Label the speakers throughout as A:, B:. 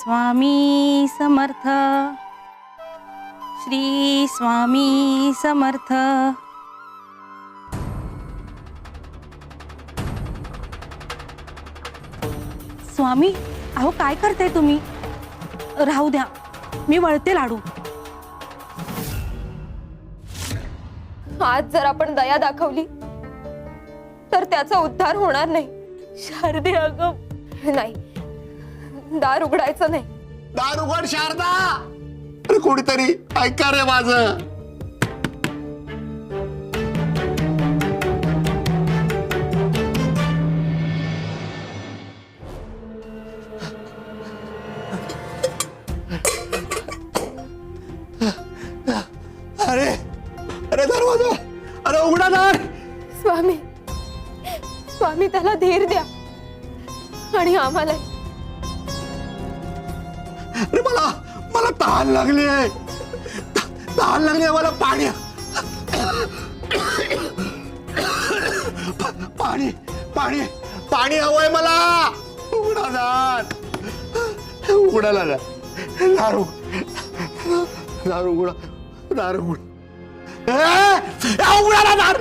A: स्वामी समर्थ, श्री स्वामी समर्थ। स्वामी, अहो काय करताय तुम्ही? राहू द्या, मी वळते लाडू।
B: आज जर आपण दया दाखवली तर त्याचा उद्धार होणार नाही। शारदे अगं, नाही, दार उघडायचं नाही।
C: दार उघड शारदा, अरे कोणीतरी ऐका रे माझं। अरे अरे दरवाजा, अरे उघडा दार।
B: स्वामी, स्वामी त्याला धीर द्या आणि आम्हाला।
C: अरे मला मला तहान लागली आहे, तहान लागली आहे मला। पाणी पाणी पाणी पाणी हवंय मला। उघडा दार, उघडा दार, दार उघडा, दार उघड, उघडा ना दार।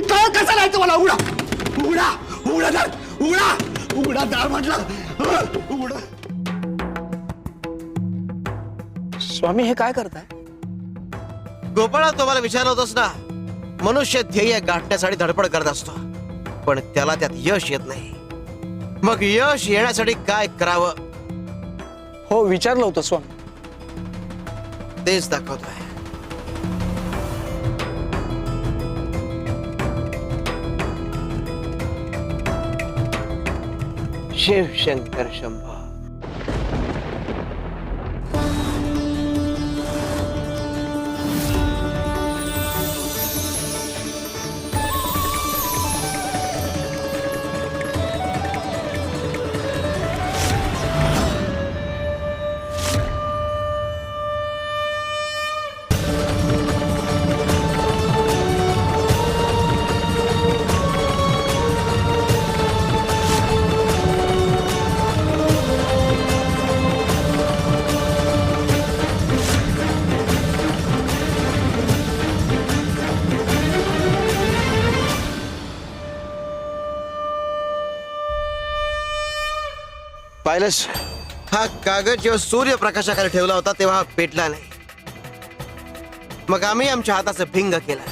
C: काय कसं जायचं मला? उघडा उघडा उघडा दार, उघडा उघडा दार म्हटलं, उघडा।
D: स्वामी हे काय करताय?
E: गोपाळा, तुम्हाला विचारलं होतंस ना, मनुष्य ध्येय गाठण्यासाठी धडपड करत असतो, पण त्याला त्यात यश येत नाही। मग यश येण्यासाठी काय करावं?
D: हो, विचारलं होतं स्वामी।
E: तेच दाखवतोय। शिव शंकर शंभो। पाहिलंस, हा कागद जेव्हा सूर्यप्रकाशाखाली ठेवला होता तेव्हा हा पेटला नाही। मग आम्ही आमच्या हाताचं भिंग केलं।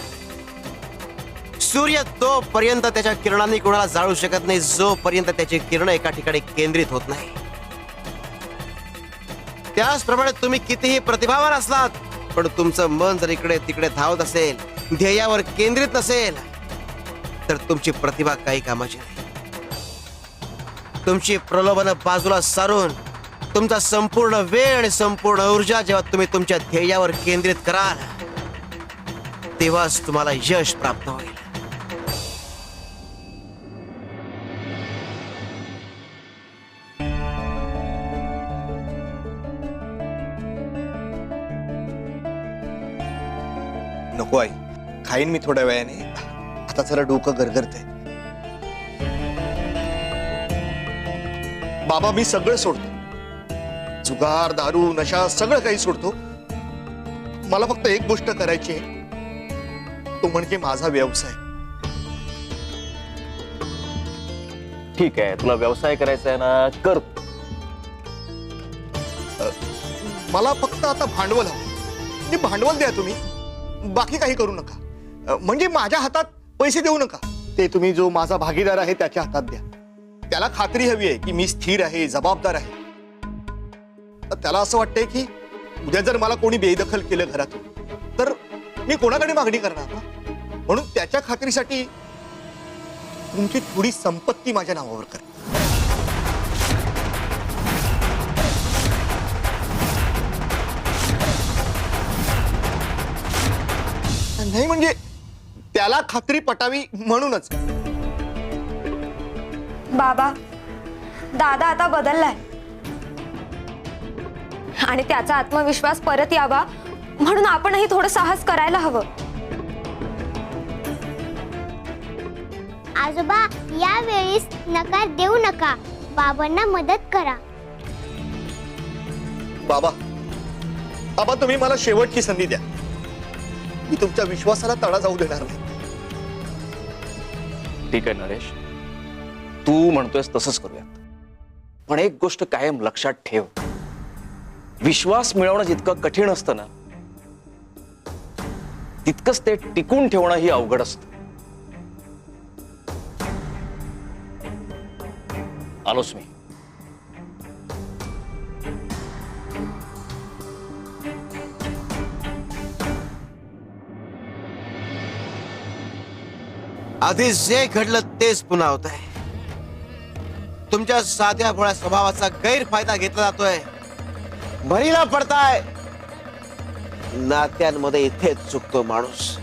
E: सूर्य तोपर्यंत त्याच्या किरणांनी कोणाला जाळू शकत नाही जोपर्यंत त्याची किरण एका ठिकाणी केंद्रित होत नाही। त्याचप्रमाणे तुम्ही कितीही प्रतिभावान असलात, पण तुमचं मन जर इकडे तिकडे धावत असेल, ध्येयावर केंद्रित नसेल, तर तुमची प्रतिभा काही कामाची नाही। तुमची प्रलोभन बाजूला सारून तुमचा संपूर्ण वेळ आणि संपूर्ण ऊर्जा जेव्हा तुम्ही तुमच्या ध्येयावर केंद्रित कराल, तेव्हाच तुम्हाला यश प्राप्त होईल।
C: नको आई, खाईन मी थोड्या वेळाने, आता जरा डोकं गरगरतंय। बाबा, मी सगळं सोडतो, जुगार, दारू, नशा सगळं काही सोडतो। मला फक्त एक गोष्ट करायची आहे, तो म्हणजे माझा व्यवसाय।
F: ठीक आहे, तुला व्यवसाय करायचा आहे ना, कर।
C: मला फक्त आता भांडवल हवं, भांडवल द्या तुम्ही, बाकी काही करू नका। म्हणजे माझ्या हातात पैसे देऊ नका, ते तुम्ही जो माझा भागीदार आहे त्याच्या हातात द्या। त्याला खात्री हवी आहे की मी स्थिर आहे, जबाबदार आहे। त्याला असं वाटतंय की उद्या जर मला कोणी बेदखल केलं घरातून तर मी कोणाकडे मागणी करणार ना, म्हणून त्याच्या खात्रीसाठी तुमची थोडी संपत्ती माझ्या नावावर कर। नाही म्हणजे त्याला खात्री पटावी म्हणूनच।
B: बाबा, दादा आता बदललाय आणि त्याचा आत्मविश्वास परत यावा म्हणून आपणही थोडं साहस करायला हवं।
G: आजोबा, या वेळेस नकार देऊ नका, बाबांना मदत करा।
C: बाबा बाबा तुम्ही मला शेवटची संधी द्या. मी तुमच्या विश्वासाला तडा जाऊ देणार नाही.
F: ठीक आहे नरेश, तू म्हणतोयस तसंच करूयात. पण एक गोष्ट कायम लक्षात ठेव, विश्वास मिळवणं जितकं कठीण असतं ना, तितकंच ते टिकून ठेवणं ही अवघड असतं. आलोच मी.
E: आधी जे घडलं तेच पुन्हा होत आहे. तुमच्या साध्या भोळ्या स्वभावाचा गैरफायदा घेतला जातोय. भरीला पडताय. नात्यांमध्ये इथेच चुकतो माणूस.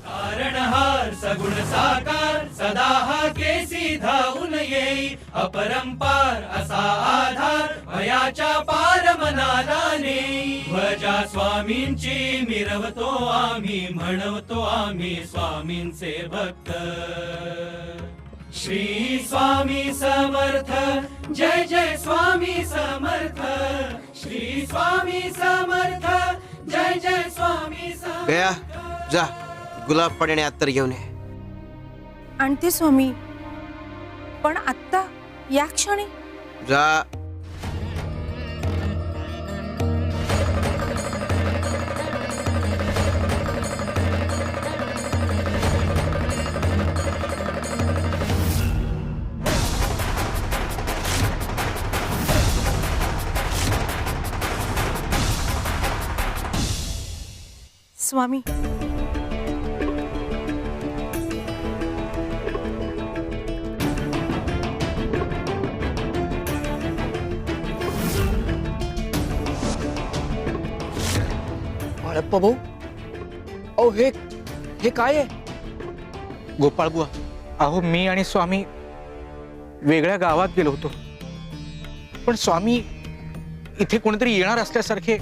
G: तारणहार सगुण साकार सदा हा केसी धावून येई. अपरंपार असा आधार भयाच्या पार मनाला नेई. ध्वजा स्वामींची मिरवतो आम्ही, म्हणवतो आम्ही स्वामींचे भक्त. श्री स्वामी समर्थ, जय जय स्वामी समर्थ. श्री स्वामी समर्थ, जय जय स्वामी समर्थ.
E: गया जा, गुलाब पाण्याने अत्तर घेऊन ये.
A: आणते स्वामी, पण आत्ता या क्षणी?
E: जा.
A: स्वामी,
D: बाळप्पा भाऊ, अहो हे काय आहे?
H: गोपाळ बुवा, अहो मी आणि स्वामी वेगळ्या गावात गेलो होतो, पण स्वामी इथे कोणीतरी येणार असल्यासारखे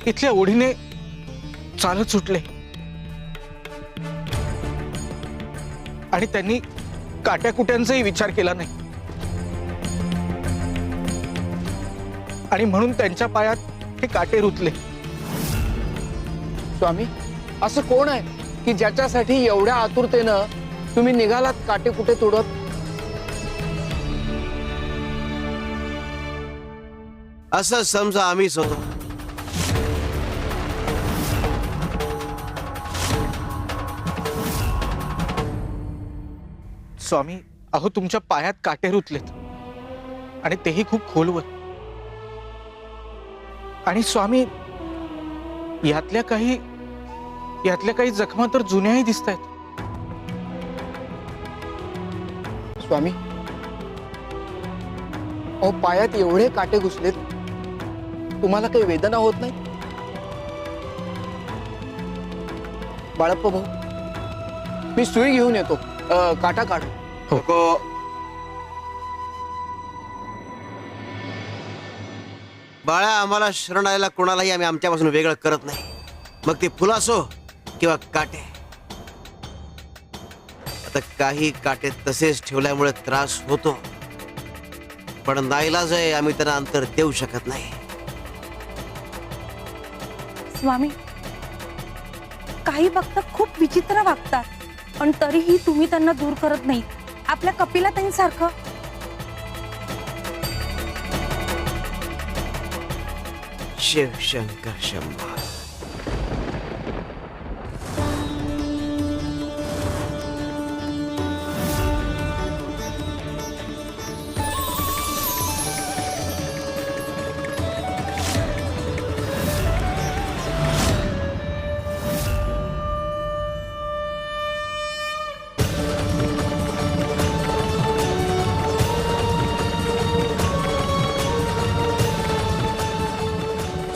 H: इथल्या ओढीने चालत सुटले आणि त्यांनी काट्याकुट्यांचाही विचार केला नाही आणि म्हणून त्यांच्या पायात हे काटे रुतले.
D: स्वामी, असं कोण आहे की ज्याच्यासाठी एवढ्या आतुरतेनं तुम्ही निघालात काटे कुठे तोडत?
E: असं समजा आम्हीच होतो.
H: स्वामी, अहो तुमच्या पायात काटे रुतलेत आणि तेही खूप खोलवर. आणि स्वामी, यातल्या काही जखमा तर जुन्याही दिसत आहेत.
D: स्वामी, अहो पायात एवढे काटे घुसलेत, तुम्हाला काही वेदना होत नाही? बाळप्पा भाऊ, मी सुई घेऊन येतो, काटा काढ.
E: नको. बाळा, आम्हाला शरण आलेला कोणालाही आम्ही आमच्यापासून वेगळं करत नाही, मग ते फुलं असो किंवा काटे. आता काही काटे तसेच ठेवल्यामुळे त्रास होतो, पण नाईलाज आहे, आम्ही त्यांना अंतर देऊ शकत नाही.
A: स्वामी, काही भक्त खूप विचित्र वागतात, पण तरीही तुम्ही त्यांना दूर करत नाही, आपल्या कपिलाताईंसारखं.
E: शिव शंकर शंभो.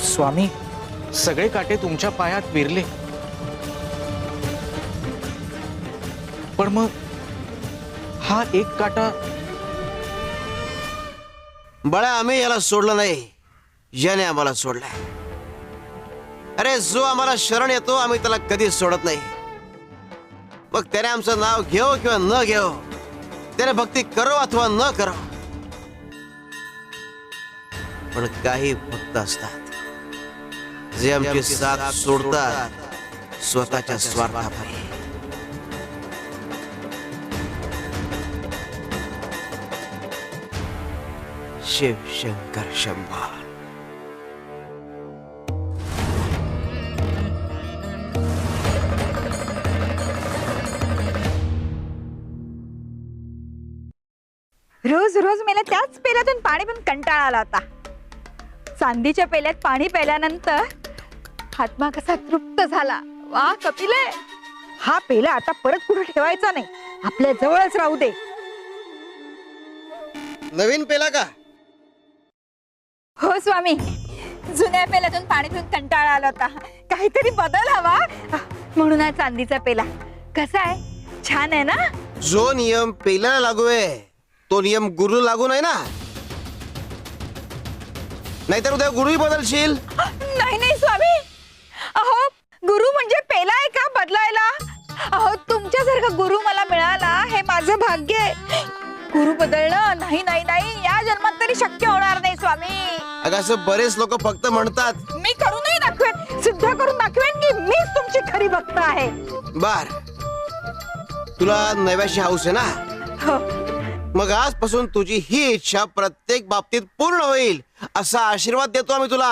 H: स्वामी, सगळे काटे तुमच्या पायात विरले, पण मग हा एक काटा?
E: बाळा, आम्ही याला सोडलं नाही, याने आम्हाला सोडलाय. अरे, जो आम्हाला शरण येतो आम्ही त्याला कधीच सोडत नाही. मग त्याने आमचं नाव घेऊ किंवा न घेऊ, त्याने भक्ती करो अथवा न करो, पण काही भक्त असतात जे आमची साथ सोडतात स्वतःच्या स्वार्थापायी. शिव शंकर शंभो.
I: रोज रोज मला त्याच पेल्यातून पाणी पिऊन कंटाळा आला होता. चांदीच्या पेल्यात पाणी प्यायल्यानंतर आत्मा कसा तृप्त झाला. वा कपिले, हा पेला आता परत कुठे ठेवायचा नाही, आपल्या जवळच राहू दे.
E: नवीन पेला का?
I: हो स्वामी, जुन्या पेल्यातून पाणी पिऊन कंटाळा आला होता, काहीतरी बदल हवा म्हणून हा चांदीचा पेला. कसा आहे, छान आहे ना?
E: जो नियम पेल्याला लागू आहे तो नियम गुरु लागू नाही ना. नाहीतर उद्या गुरुही बदलशील.
I: नाही नाही स्वामी, अहो गुरु म्हणजे पेला आहे का बदलायला? अहो तुमच्यासारखा गुरु मला मिळाला हे माझं भाग्य आहे. गुरु बदलणं नाही नाही नाही, या जन्मात तरी शक्य होणार नाही स्वामी.
E: अगं असं बरेच लोक फक्त म्हणतात.
I: मी करूनही दाखवेन, सिद्ध करून दाखवेन की मीच तुमची खरी भक्त आहे.
E: बर, तुला नव्याशी हाऊस आहे ना?
I: हो.
E: मग आजपासून तुझी ही इच्छा प्रत्येक बाबतीत पूर्ण होईल असा आशीर्वाद देतो आम्ही तुला.